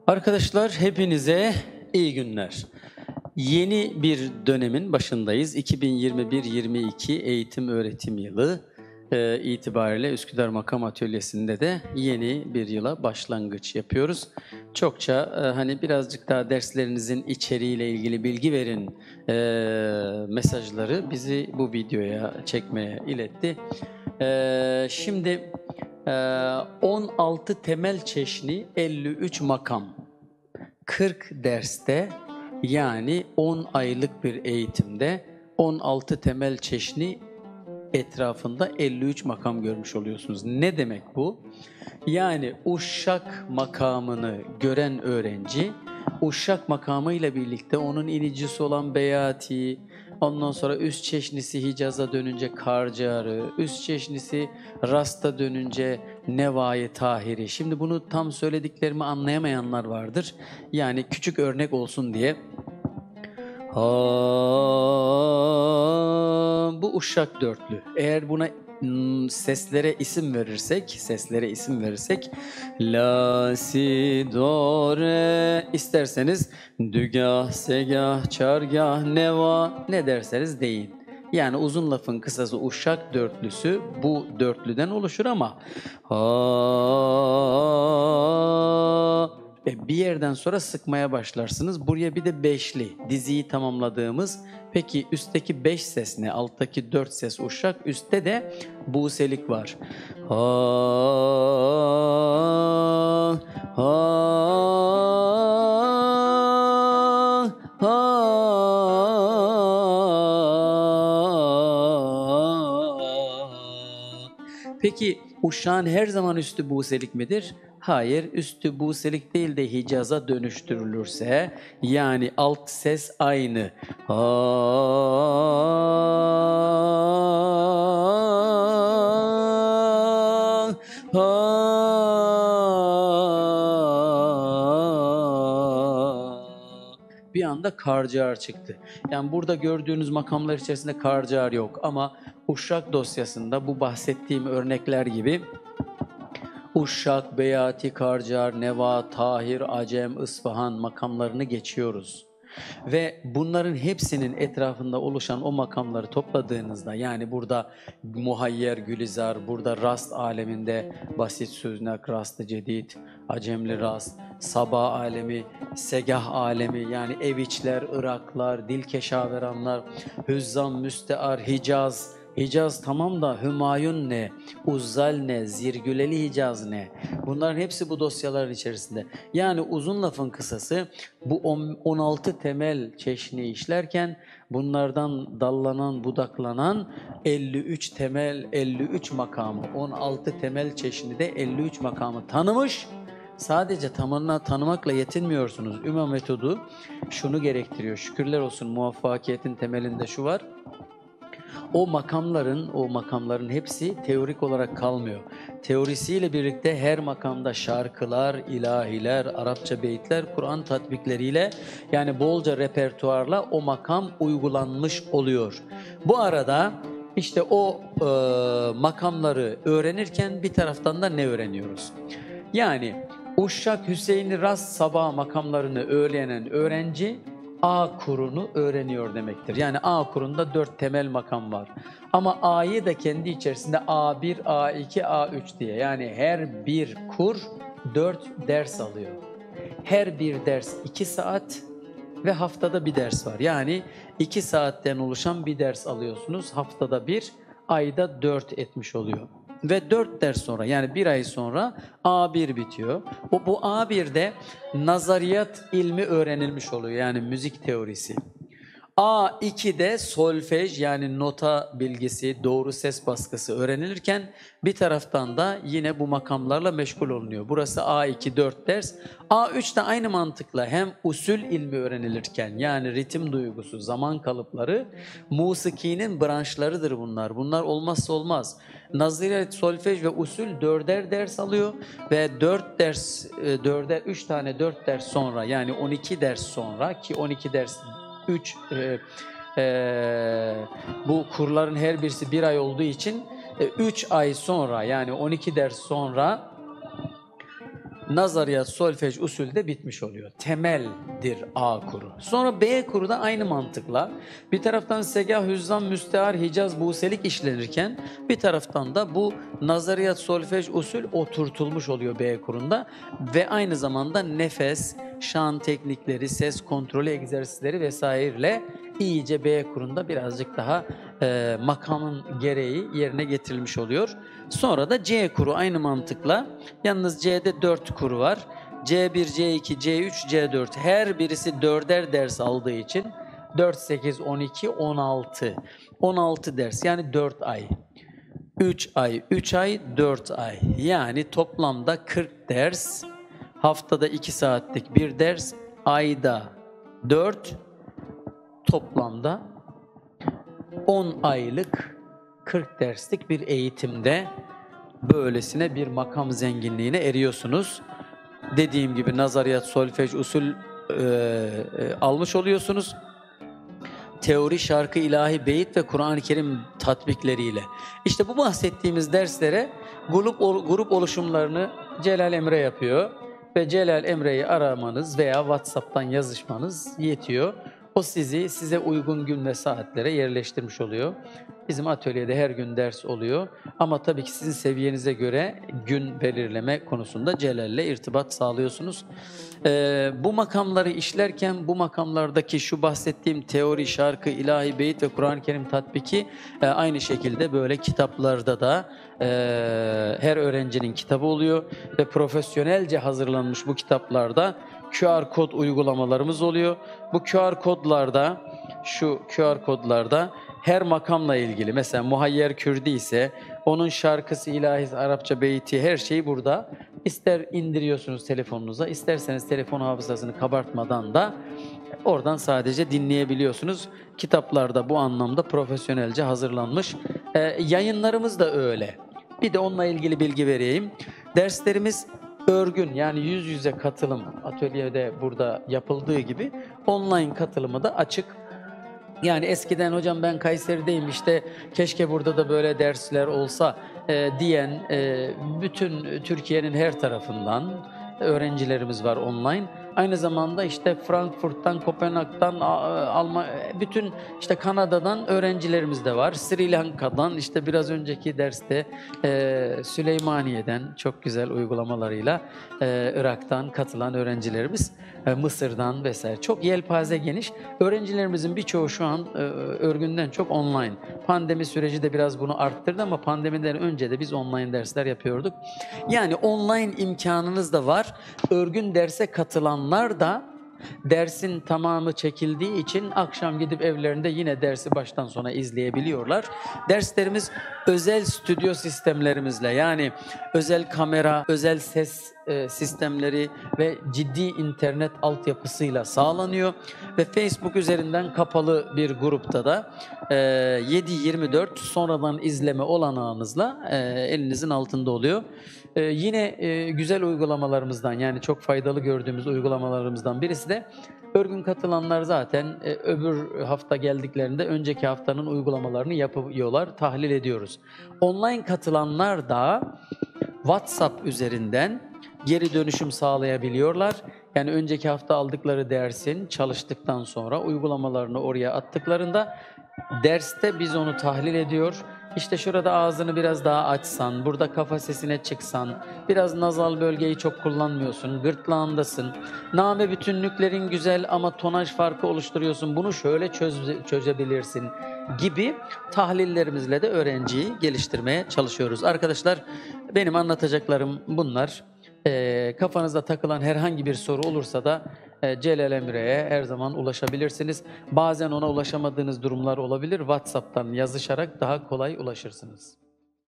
Arkadaşlar hepinize iyi günler. Yeni bir dönemin başındayız. 2021-22 eğitim öğretim yılı itibariyle Üsküdar Makam Atölyesi'nde de yeni bir yıla başlangıç yapıyoruz. Çokça hani birazcık daha derslerinizin içeriğiyle ilgili bilgi verin mesajları bizi bu videoya çekmeye iletti. Şimdi 16 temel çeşni 53 makam 40 derste yani 10 aylık bir eğitimde 16 temel çeşni etrafında 53 makam görmüş oluyorsunuz. Ne demek bu? Yani uşak makamını gören öğrenci uşak makamıyla birlikte onun inicisi olan Beyati, ondan sonra üst çeşnisi Hicaz'a dönünce Karcarı, üst çeşnisi Rast'a dönünce Nevai Tahiri. Şimdi bunu tam söylediklerimi anlayamayanlar vardır. Yani küçük örnek olsun diye. Bu uşak dörtlü. Eğer buna seslere isim verirsek la, si, do, re isterseniz dügah, segah, çargah, neva ne derseniz deyin. Yani uzun lafın kısası uşak dörtlüsü bu dörtlüden oluşur ama bir yerden sonra sıkmaya başlarsınız. Buraya bir de beşli diziyi tamamladığımız. Peki üstteki 5 ses ne? Alttaki 4 ses uşak. Üstte de buselik var. Peki uşağın her zaman üstü buselik midir? Hayır, üstü buselik değil de Hicaz'a dönüştürülürse, yani alt ses aynı. Bir anda karcar çıktı. Yani burada gördüğünüz makamlar içerisinde karcar yok ama uşak dosyasında bu bahsettiğim örnekler gibi uşak, Beyati, Karcar, Neva, Tahir, Acem, İsfahan makamlarını geçiyoruz. Ve bunların hepsinin etrafında oluşan o makamları topladığınızda, yani burada muhayyer, gülizar, burada rast aleminde basit söznak, rast-ı cedid, acemli rast, sabah alemi, segah alemi, yani eviçler, Iraklar, dilkeşaveranlar, hüzzam, müstear, Hicaz. Hicaz tamam da Hümayun ne, Uzzal ne, Zirgüleli Hicaz ne? Bunların hepsi bu dosyaların içerisinde. Yani uzun lafın kısası bu 16 temel çeşni işlerken bunlardan dallanan, budaklanan 53 temel, 53 makamı, 16 temel çeşni de 53 makamı tanımış. Sadece tamamına tanımakla yetinmiyorsunuz. Üma metodu şunu gerektiriyor. Şükürler olsun, muvaffakiyetin temelinde şu var. O makamların hepsi teorik olarak kalmıyor. Teorisiyle birlikte her makamda şarkılar, ilahiler, Arapça beyitler, Kur'an tatbikleriyle, yani bolca repertuarla o makam uygulanmış oluyor. Bu arada işte o makamları öğrenirken bir taraftan da ne öğreniyoruz? Yani Uşşak, Hüseyin'i, Rast, Sabah makamlarını öğrenen öğrenci A kurunu öğreniyor demektir. Yani A kurunda 4 temel makam var. Ama A'yı da kendi içerisinde A1, A2, A3 diye. Yani her bir kur 4 ders alıyor. Her bir ders 2 saat ve haftada bir ders var. Yani 2 saatten oluşan bir ders alıyorsunuz. Haftada bir, ayda 4 etmiş oluyor. Ve 4 ders sonra, yani bir ay sonra A1 bitiyor. Bu A1'de nazariyat ilmi öğrenilmiş oluyor, yani müzik teorisi. A2'de solfej, yani nota bilgisi, doğru ses baskısı öğrenilirken bir taraftan da yine bu makamlarla meşgul olunuyor. Burası A2 4 ders. A3'te aynı mantıkla hem usul ilmi öğrenilirken, yani ritim duygusu, zaman kalıpları, musikinin branşlarıdır bunlar. Bunlar olmazsa olmaz. Naziriyat, solfej ve usul 4'er ders alıyor ve 4 ders, 3 tane 4 ders sonra, yani 12 ders sonra, ki 12 ders 3 bu kurların her birisi bir ay olduğu için 3 ay sonra, yani 12 ders sonra nazariyat, solfej, usul de bitmiş oluyor. Temeldir A kuru. Sonra B kuru da aynı mantıkla bir taraftan segah, hüzzam, müstehar, hicaz, buselik işlenirken bir taraftan da bu nazariyat, solfej, usul oturtulmuş oluyor B kurunda ve aynı zamanda nefes, şan teknikleri, ses kontrolü egzersizleri vesaireyle iyice B kurunda birazcık daha makamın gereği yerine getirilmiş oluyor. Sonra da C kuru aynı mantıkla. Yalnız C'de 4 kuru var. C1, C2, C3, C4 her birisi 4'er ders aldığı için 4, 8, 12, 16. 16 ders yani 4 ay. 3 ay, 3 ay, 4 ay. Yani toplamda 40 ders. Haftada 2 saatlik bir ders. Ayda 4. Toplamda 10 aylık 40 derslik bir eğitimde böylesine bir makam zenginliğine eriyorsunuz. Dediğim gibi nazariyat, solfej, usul almış oluyorsunuz. Teori, şarkı, ilahi, beyit ve Kur'an-ı Kerim tatbikleriyle. İşte bu bahsettiğimiz derslere grup oluşumlarını Celal Emre yapıyor ve Celal Emre'yi aramanız veya WhatsApp'tan yazışmanız yetiyor. O size uygun gün ve saatlere yerleştirmiş oluyor. Bizim atölyede her gün ders oluyor. Ama tabii ki sizin seviyenize göre gün belirleme konusunda Celal'le irtibat sağlıyorsunuz. Bu makamları işlerken bu makamlardaki şu bahsettiğim teori, şarkı, ilahi, beyit ve Kur'an-ı Kerim tatbiki aynı şekilde böyle kitaplarda da her öğrencinin kitabı oluyor ve profesyonelce hazırlanmış bu kitaplarda QR kod uygulamalarımız oluyor. Bu QR kodlarda, şu QR kodlarda her makamla ilgili, mesela Muhayyer Kürdi ise onun şarkısı, ilahi, Arapça beyti her şeyi burada. İster indiriyorsunuz telefonunuza, isterseniz telefon hafızasını kabartmadan da oradan sadece dinleyebiliyorsunuz. Kitaplarda bu anlamda profesyonelce hazırlanmış. Yayınlarımız da öyle. Bir de onunla ilgili bilgi vereyim. Derslerimiz örgün yani yüz yüze katılım atölyede burada yapıldığı gibi online katılımı da açık. Yani eskiden hocam ben Kayseri'deyim işte keşke burada da böyle dersler olsa diyen bütün Türkiye'nin her tarafından öğrencilerimiz var online. Aynı zamanda işte Frankfurt'tan, Kopenhag'dan, bütün işte Kanada'dan öğrencilerimiz de var. Sri Lanka'dan işte biraz önceki derste Süleymaniye'den çok güzel uygulamalarıyla Irak'tan katılan öğrencilerimiz, Mısır'dan vesaire. Çok yelpaze geniş. Öğrencilerimizin birçoğu şu an örgünden çok online. Pandemi süreci de biraz bunu arttırdı ama pandemiden önce de biz online dersler yapıyorduk. Yani online imkanınız da var. Örgün derse katılanlar da dersin tamamı çekildiği için akşam gidip evlerinde yine dersi baştan sona izleyebiliyorlar. Derslerimiz özel stüdyo sistemlerimizle yani özel kamera, özel ses sistemleri ve ciddi internet altyapısıyla sağlanıyor ve Facebook üzerinden kapalı bir grupta da 7/24 sonradan izleme olanağınızla elinizin altında oluyor. Yine güzel uygulamalarımızdan yani çok faydalı gördüğümüz uygulamalarımızdan birisi de örgün katılanlar zaten öbür hafta geldiklerinde önceki haftanın uygulamalarını yapıyorlar, tahlil ediyoruz. Online katılanlar da WhatsApp üzerinden geri dönüşüm sağlayabiliyorlar. Yani önceki hafta aldıkları dersin çalıştıktan sonra uygulamalarını oraya attıklarında derste biz onu tahlil ediyor. İşte şurada ağzını biraz daha açsan, burada kafa sesine çıksan, biraz nazal bölgeyi çok kullanmıyorsun, gırtlağındasın. Name bütünlüklerin güzel ama tonaj farkı oluşturuyorsun, bunu şöyle çözebilirsin gibi tahlillerimizle de öğrenciyi geliştirmeye çalışıyoruz. Arkadaşlar benim anlatacaklarım bunlar. Kafanızda takılan herhangi bir soru olursa da Celal Emre'ye her zaman ulaşabilirsiniz. Bazen ona ulaşamadığınız durumlar olabilir. WhatsApp'tan yazışarak daha kolay ulaşırsınız.